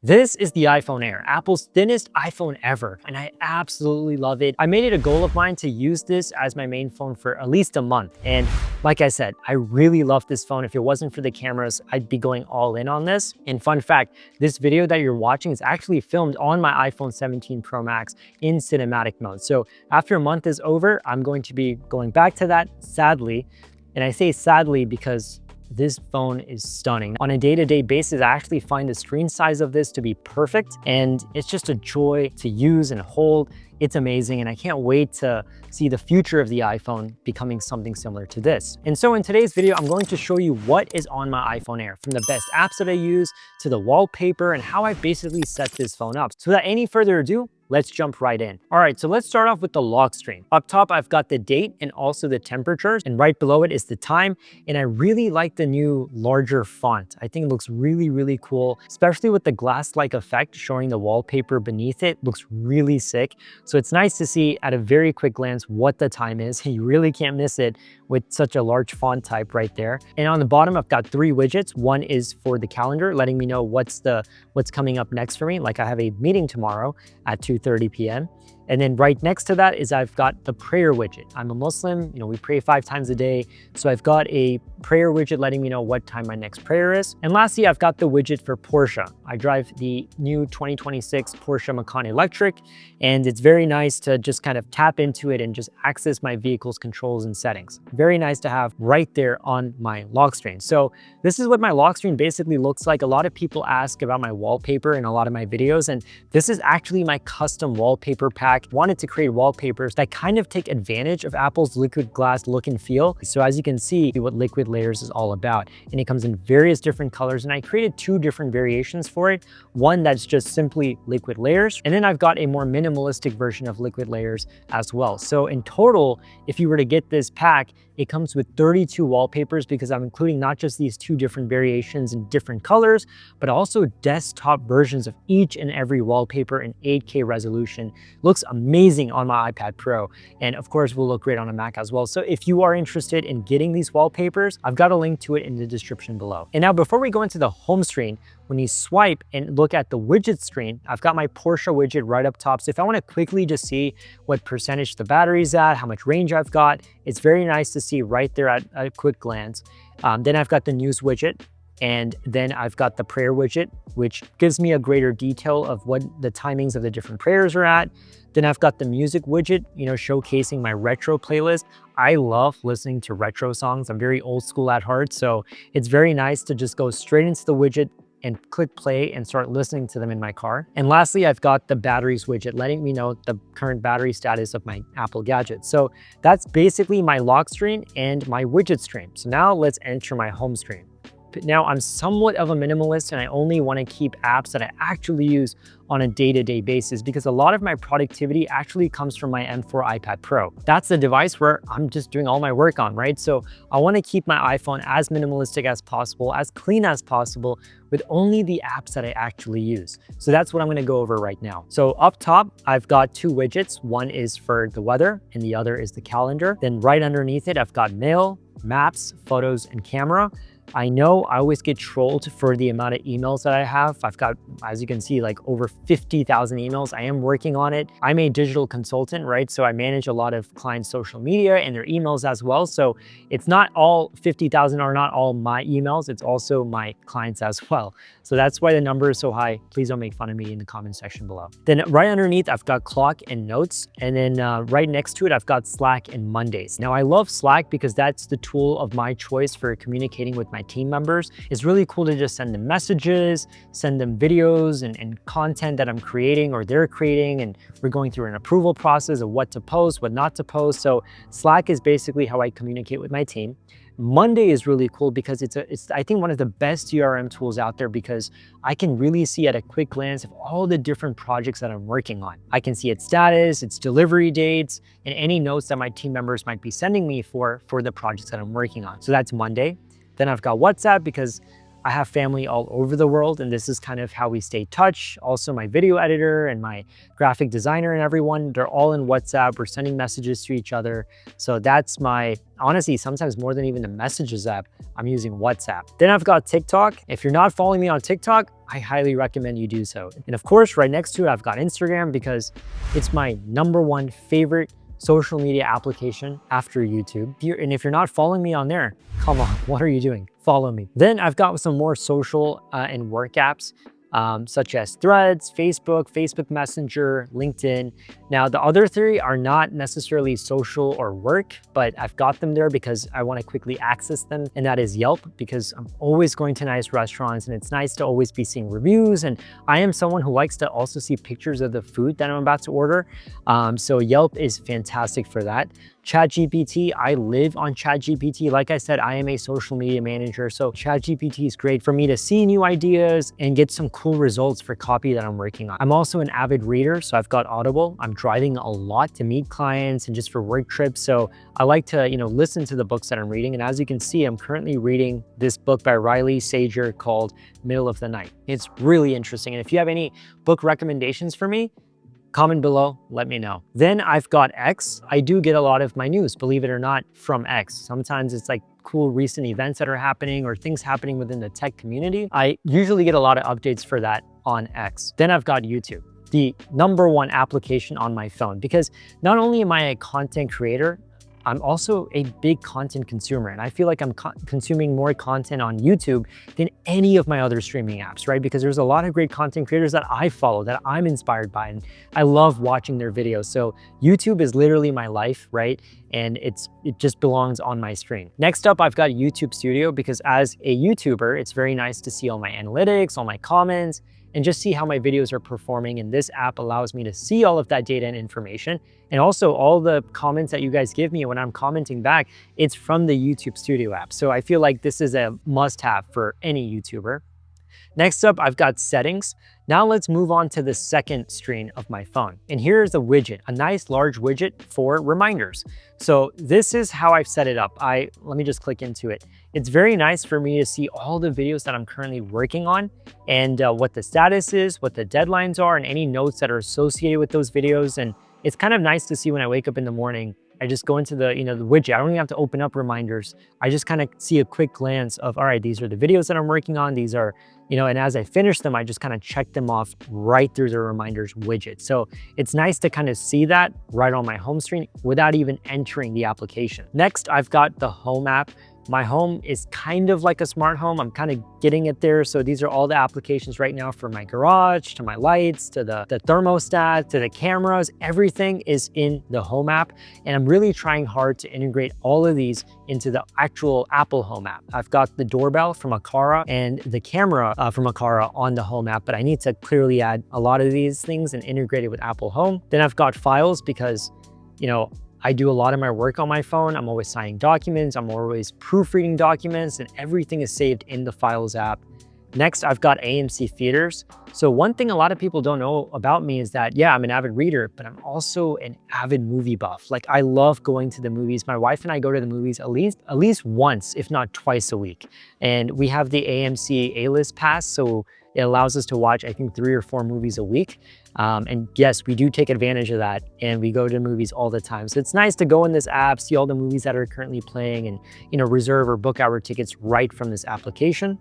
This is the iPhone Air, Apple's thinnest iPhone ever, and I absolutely love it. I made it a goal of mine to use this as my main phone for at least a month. And like I said, I really love this phone. If it wasn't for the cameras, I'd be going all in on this. And fun fact, this video that you're watching is actually filmed on my iPhone 17 Pro Max in cinematic mode. So after a month is over, I'm going to be going back to that, sadly. And I say sadly because this phone is stunning. On a day-to-day basis, I actually find the screen size of this to be perfect, and it's just a joy to use and hold. It's amazing, and I can't wait to see the future of the iPhone becoming something similar to this. And so in today's video, I'm going to show you what is on my iPhone Air, from the best apps that I use to the wallpaper and how I basically set this phone up. So without any further ado, let's jump right in. All right, so let's start off with the lock screen. Up top, I've got the date and also the temperatures, and right below it is the time. And I really like the new larger font. I think it looks really, really cool, especially with the glass-like effect showing the wallpaper beneath it. Looks really sick. So it's nice to see at a very quick glance what the time is. You really can't miss it with such a large font type right there. And on the bottom, I've got 3 widgets. One is for the calendar, letting me know what's coming up next for me. Like I have a meeting tomorrow at 2:30 p.m. And then right next to that is I've got the prayer widget. I'm a Muslim, we pray 5 times a day. So I've got a prayer widget letting me know what time my next prayer is. And lastly, I've got the widget for Porsche. I drive the new 2026 Porsche Macan Electric, and it's very nice to just kind of tap into it and just access my vehicle's controls and settings. Very nice to have right there on my lock screen. So this is what my lock screen basically looks like. A lot of people ask about my wallpaper in a lot of my videos, and this is actually my custom wallpaper pack. Wanted to create wallpapers that kind of take advantage of Apple's liquid glass look and feel. So as you can see what liquid layers is all about, and it comes in various different colors, and I created 2 different variations for it. One that's just simply liquid layers, and then I've got a more minimalistic version of liquid layers as well. So in total, if you were to get this pack, it comes with 32 wallpapers because I'm including not just these 2 different variations in different colors, but also desktop versions of each and every wallpaper in 8K resolution. Looks amazing on my iPad Pro, and of course will look great on a Mac as well. So if you are interested in getting these wallpapers, I've got a link to it in the description below. And now before we go into the home screen, when you swipe and look at the widget screen, I've got my Porsche widget right up top. So if I want to quickly just see what percentage the battery's at, how much range I've got, it's very nice to see right there at a quick glance. Then I've got the news widget, and then I've got the prayer widget, which gives me a greater detail of what the timings of the different prayers are at. Then I've got the music widget, showcasing my retro playlist. I love listening to retro songs. I'm very old school at heart, so it's very nice to just go straight into the widget and click play and start listening to them in my car. And lastly, I've got the batteries widget letting me know the current battery status of my Apple gadget. So that's basically my lock screen and my widget screen. So now let's enter my home screen. Now I'm somewhat of a minimalist, and I only want to keep apps that I actually use on a day-to-day basis because a lot of my productivity actually comes from my M4 iPad Pro. That's the device where I'm just doing all my work on, right? So I want to keep my iPhone as minimalistic as possible, as clean as possible, with only the apps that I actually use. So that's what I'm going to go over right now. So up top, I've got 2 widgets. One is for the weather and the other is the calendar. Then right underneath it, I've got mail, maps, photos, and camera. I know I always get trolled for the amount of emails that I have. I've got, as you can see, like over 50,000 emails. I am working on it. I'm a digital consultant, right? So I manage a lot of clients' social media and their emails as well. So it's not all 50,000 are not all my emails. It's also my clients as well. So that's why the number is so high. Please don't make fun of me in the comment section below. Then right underneath, I've got clock and notes. And then right next to it, I've got Slack and Mondays. Now I love Slack because that's the tool of my choice for communicating with my team members. It's really cool to just send them messages, send them videos and content that I'm creating or they're creating, and we're going through an approval process of what to post, what not to post. So Slack is basically how I communicate with my team. Monday is really cool because it's I think one of the best CRM tools out there because I can really see at a quick glance of all the different projects that I'm working on. I can see its status, its delivery dates, and any notes that my team members might be sending me for the projects that I'm working on. So that's Monday. Then I've got WhatsApp because I have family all over the world, and this is kind of how we stay in touch. Also, my video editor and my graphic designer and everyone, they're all in WhatsApp. We're sending messages to each other. So that's my, honestly, sometimes more than even the messages app, I'm using WhatsApp. Then I've got TikTok. If you're not following me on TikTok, I highly recommend you do so. And of course, right next to it, I've got Instagram because it's my #1 favorite social media application after YouTube. And if you're not following me on there, come on, what are you doing? Follow me. Then I've got some more social and work apps, such as Threads, Facebook Messenger, LinkedIn. Now, the other three are not necessarily social or work, but I've got them there because I want to quickly access them, and that is Yelp, because I'm always going to nice restaurants and it's nice to always be seeing reviews. And I am someone who likes to also see pictures of the food that I'm about to order. So Yelp is fantastic for that. ChatGPT, I live on ChatGPT. Like I said, I am a social media manager, so ChatGPT is great for me to see new ideas and get some cool results for copy that I'm working on. I'm also an avid reader, so I've got Audible. I'm driving a lot to meet clients and just for work trips, so I like to, listen to the books that I'm reading. And as you can see, I'm currently reading this book by Riley Sager called Middle of the Night. It's really interesting, and if you have any book recommendations for me, comment below, let me know. Then I've got X. I do get a lot of my news, believe it or not, from X. Sometimes it's like cool recent events that are happening or things happening within the tech community. I usually get a lot of updates for that on X. Then I've got YouTube, the #1 application on my phone, because not only am I a content creator, I'm also a big content consumer, and I feel like I'm consuming more content on YouTube than any of my other streaming apps, right? Because there's a lot of great content creators that I follow, that I'm inspired by, and I love watching their videos. So YouTube is literally my life, right? And it just belongs on my screen. Next up, I've got YouTube Studio, because as a YouTuber, it's very nice to see all my analytics, all my comments, and just see how my videos are performing. And this app allows me to see all of that data and information. And also all the comments that you guys give me when I'm commenting back, it's from the YouTube Studio app. So I feel like this is a must-have for any YouTuber. Next up, I've got settings. Now let's move on to the second screen of my phone. And here's a widget, a nice large widget for reminders. So this is how I've set it up. Let me just click into it. It's very nice for me to see all the videos that I'm currently working on and what the status is, what the deadlines are, and any notes that are associated with those videos. And it's kind of nice to see when I wake up in the morning, I just go into the, the widget. I don't even have to open up reminders. I just kind of see a quick glance of, all right, these are the videos that I'm working on. These are, and as I finish them, I just kind of check them off right through the reminders widget. So it's nice to kind of see that right on my home screen without even entering the application. Next, I've got the home app. My home is kind of like a smart home. I'm kind of getting it there. So these are all the applications right now for my garage, to my lights, to the thermostat, to the cameras. Everything is in the home app. And I'm really trying hard to integrate all of these into the actual Apple home app. I've got the doorbell from Aqara and the camera from Aqara on the home app, but I need to clearly add a lot of these things and integrate it with Apple Home. Then I've got files because, I do a lot of my work on my phone. I'm always signing documents. I'm always proofreading documents, and everything is saved in the Files app. Next, I've got AMC theaters. So one thing a lot of people don't know about me is that, yeah, I'm an avid reader, but I'm also an avid movie buff. Like, I love going to the movies. My wife and I go to the movies at least once, if not twice a week. And we have the AMC A-list pass, so it allows us to watch, I think, 3 or 4 movies a week. And yes, we do take advantage of that, and we go to movies all the time. So it's nice to go in this app, see all the movies that are currently playing, and reserve or book our tickets right from this application.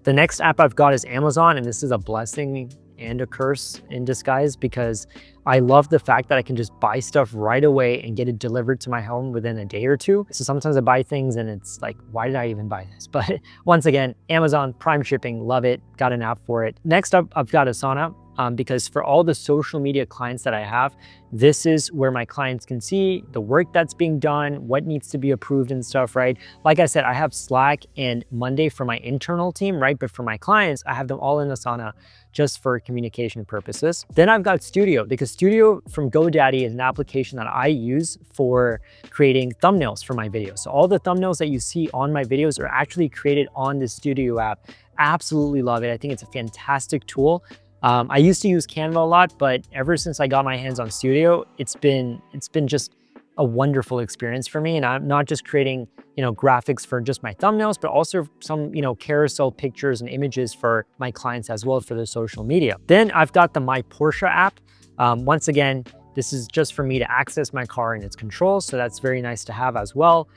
The next app I've got is Amazon, and this is a blessing and a curse in disguise, because I love the fact that I can just buy stuff right away and get it delivered to my home within a day or two. So sometimes I buy things and it's like, why did I even buy this? But once again, Amazon Prime shipping, love it, got an app for it. Next up, I've got Asana. Because for all the social media clients that I have, this is where my clients can see the work that's being done, what needs to be approved and stuff, right? Like I said, I have Slack and Monday for my internal team, right? But for my clients, I have them all in Asana just for communication purposes. Then I've got Studio, because Studio from GoDaddy is an application that I use for creating thumbnails for my videos. So all the thumbnails that you see on my videos are actually created on the Studio app. Absolutely love it. I think it's a fantastic tool. I used to use Canva a lot, but ever since I got my hands on Studio, it's been just a wonderful experience for me. And I'm not just creating, graphics for just my thumbnails, but also some, carousel pictures and images for my clients as well for their social media. Then I've got the My Porsche app. Once again, this is just for me to access my car and its controls. So that's very nice to have as well.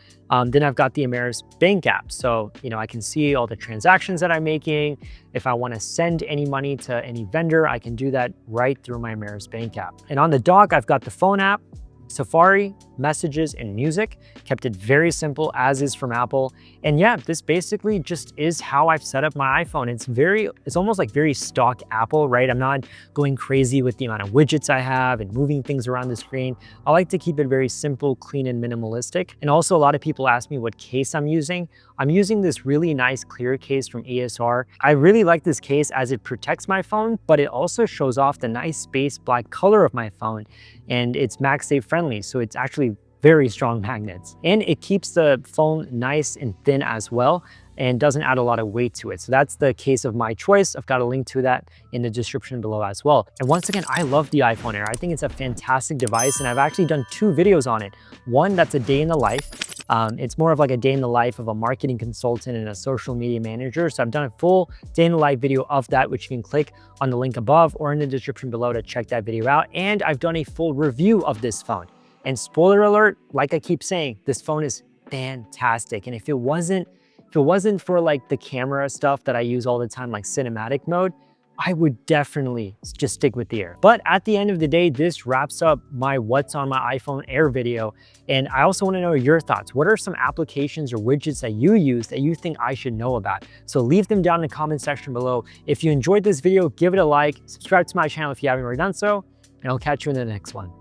Then I've got the Ameris Bank app. So, I can see all the transactions that I'm making. If I want to send any money to any vendor, I can do that right through my Ameris Bank app. And on the dock, I've got the phone app, Safari, Messages, and Music. Kept it very simple, as is from Apple. And yeah, this basically just is how I've set up my iPhone. It's almost like very stock Apple, right? I'm not going crazy with the amount of widgets I have and moving things around the screen. I like to keep it very simple, clean, and minimalistic. And also, a lot of people ask me what case I'm using. I'm using this really nice clear case from ASR. I really like this case as it protects my phone, but it also shows off the nice space black color of my phone. And it's MagSafe friendly, so it's actually very strong magnets. And it keeps the phone nice and thin as well, and doesn't add a lot of weight to it. So that's the case of my choice. I've got a link to that in the description below as well. And once again, I love the iPhone Air. I think it's a fantastic device, and I've actually done 2 videos on it. One that's a day in the life. It's more of like a day in the life of a marketing consultant and a social media manager. So I've done a full day in the life video of that, which you can click on the link above or in the description below to check that video out. And I've done a full review of this phone. And spoiler alert, like I keep saying, this phone is fantastic. And if it wasn't for like the camera stuff that I use all the time, like cinematic mode, I would definitely just stick with the Air. But at the end of the day, this wraps up my what's on my iPhone Air video. And I also want to know your thoughts. What are some applications or widgets that you use that you think I should know about? So leave them down in the comment section below. If you enjoyed this video, give it a like, subscribe to my channel if you haven't already done so, and I'll catch you in the next one.